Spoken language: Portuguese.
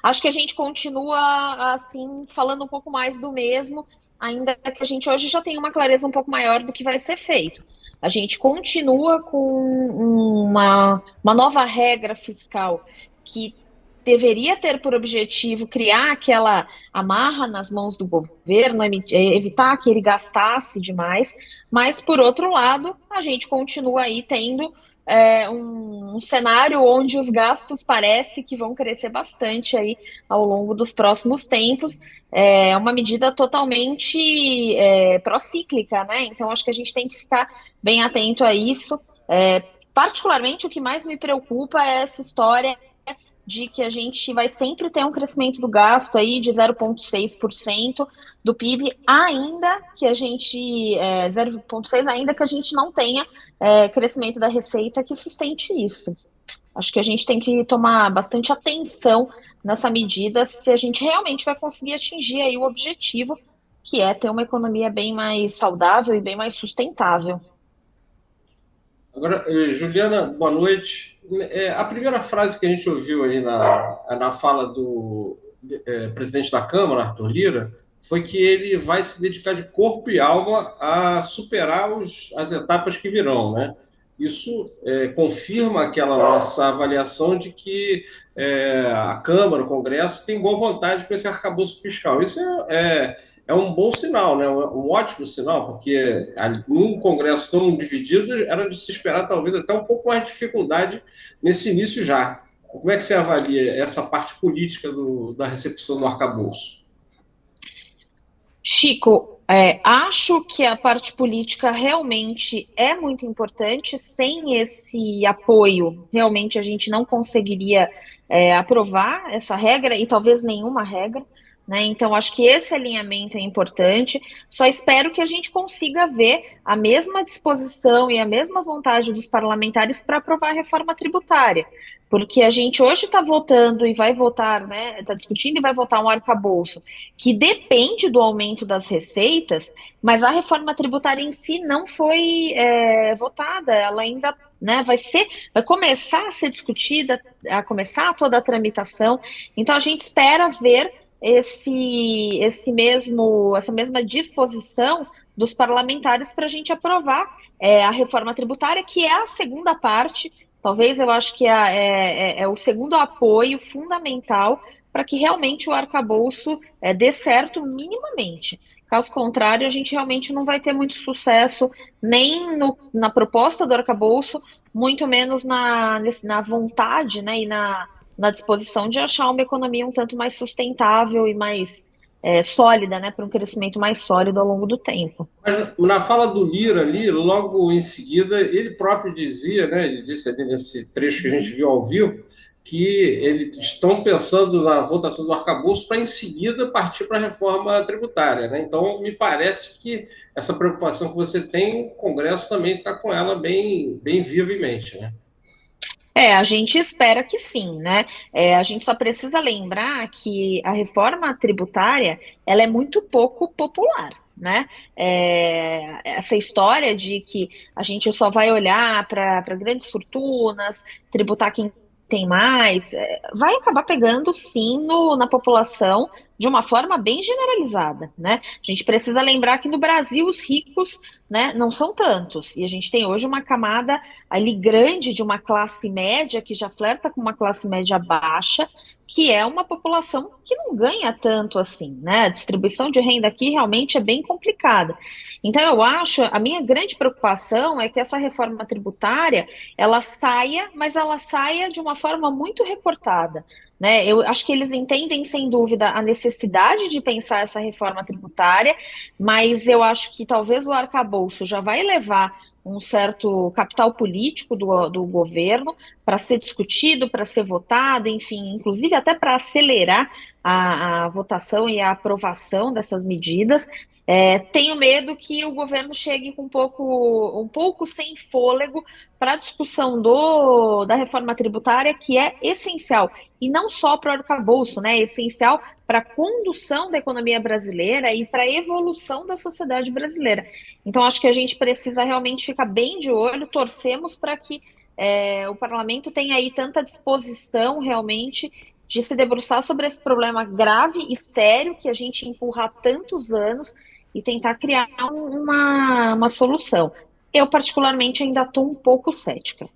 Acho que a gente continua, assim, falando um pouco mais do mesmo, ainda que a gente hoje já tenha uma clareza um pouco maior do que vai ser feito. A gente continua com uma nova regra fiscal que deveria ter por objetivo criar aquela amarra nas mãos do governo, evitar que ele gastasse demais, mas, por outro lado, a gente continua aí tendo um cenário onde os gastos parece que vão crescer bastante aí ao longo dos próximos tempos. É uma medida totalmente procíclica, né? Então acho que a gente tem que ficar bem atento a isso. Particularmente, o que mais me preocupa é essa história de que a gente vai sempre ter um crescimento do gasto aí de 0,6% do PIB, ainda que a gente, 0,6, ainda que a gente não tenha crescimento da receita que sustente isso. Acho que a gente tem que tomar bastante atenção nessa medida se a gente realmente vai conseguir atingir aí o objetivo, que é ter uma economia bem mais saudável e bem mais sustentável. Agora, Juliana, boa noite. A primeira frase que a gente ouviu aí na fala do presidente da Câmara, Arthur Lira, foi que ele vai se dedicar de corpo e alma a superar as etapas que virão, né? Isso confirma aquela nossa avaliação de que a Câmara, o Congresso, tem boa vontade com esse arcabouço fiscal. Isso é um bom sinal, né? Um ótimo sinal, porque num Congresso tão dividido era de se esperar talvez até um pouco mais de dificuldade nesse início já. Como é que você avalia essa parte política da recepção do arcabouço? Chico, acho que a parte política realmente é muito importante. Sem esse apoio, realmente a gente não conseguiria aprovar essa regra e talvez nenhuma regra, né? Então, acho que esse alinhamento é importante. Só espero que a gente consiga ver a mesma disposição e a mesma vontade dos parlamentares para aprovar a reforma tributária. Porque a gente hoje está votando e vai votar, né? Está discutindo e vai votar um arcabouço que depende do aumento das receitas, mas a reforma tributária em si não foi votada, ela ainda, né, vai começar a ser discutida, a começar toda a tramitação. Então a gente espera ver essa mesma disposição dos parlamentares para a gente aprovar a reforma tributária, que é a segunda parte. Talvez eu acho que é o segundo apoio fundamental para que realmente o arcabouço dê certo minimamente. Caso contrário, a gente realmente não vai ter muito sucesso nem na proposta do arcabouço, muito menos na vontade, né, e na disposição de achar uma economia um tanto mais sustentável e mais sólida, né, para um crescimento mais sólido ao longo do tempo. Mas na fala do Lira ali, logo em seguida, ele próprio dizia, né, ele disse ali nesse trecho que a gente viu ao vivo, que eles estão pensando na votação do arcabouço para em seguida partir para a reforma tributária, né? Então, me parece que essa preocupação que você tem, o Congresso também está com ela bem viva em mente, né? A gente espera que sim, né? A gente só precisa lembrar que a reforma tributária ela é muito pouco popular, né? Essa história de que a gente só vai olhar para grandes fortunas, tributar quem tem mais, vai acabar pegando sim na população de uma forma bem generalizada, né? A gente precisa lembrar que no Brasil os ricos, né, não são tantos, e a gente tem hoje uma camada ali grande de uma classe média que já flerta com uma classe média baixa, que é uma população que não ganha tanto assim, né? A distribuição de renda aqui realmente é bem complicada. Então eu acho, a minha grande preocupação é que essa reforma tributária ela saia, mas ela saia de uma forma muito recortada. Né? Eu acho que eles entendem, sem dúvida, a necessidade de pensar essa reforma tributária, mas eu acho que talvez o arcabouço já vai levar um certo capital político do governo para ser discutido, para ser votado, enfim, inclusive até para acelerar a votação e a aprovação dessas medidas. Tenho medo que o governo chegue com um pouco sem fôlego para a discussão da reforma tributária, que é essencial, e não só para o arcabouço, né? É essencial para a condução da economia brasileira e para a evolução da sociedade brasileira. Então, acho que a gente precisa realmente ficar bem de olho, torcemos para que o parlamento tenha aí tanta disposição realmente de se debruçar sobre esse problema grave e sério que a gente empurra há tantos anos e tentar criar uma solução. Eu, particularmente, ainda estou um pouco cética.